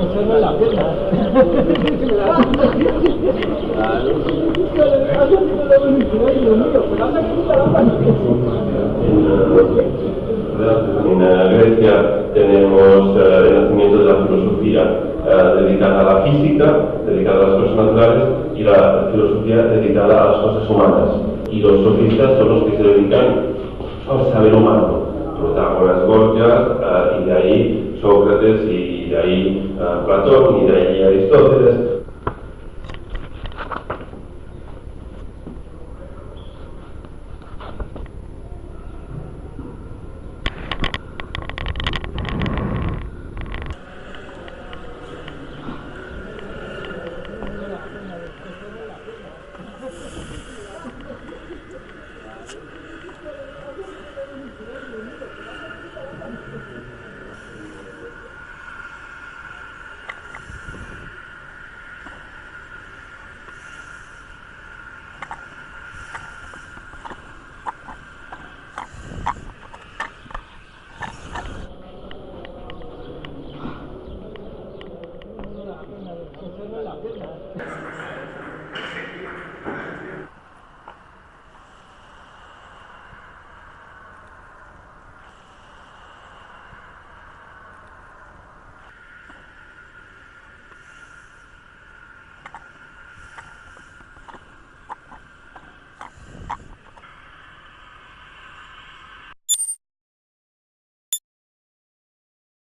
En Grecia tenemos el nacimiento de la filosofía dedicada a la física, dedicada a las cosas naturales, y la filosofía dedicada a las cosas humanas. Y los sofistas son los que se dedican al saber humano. Protágoras, Gorgias, y de ahí Sócrates, y de ahí Platón, y de ahí Aristóteles.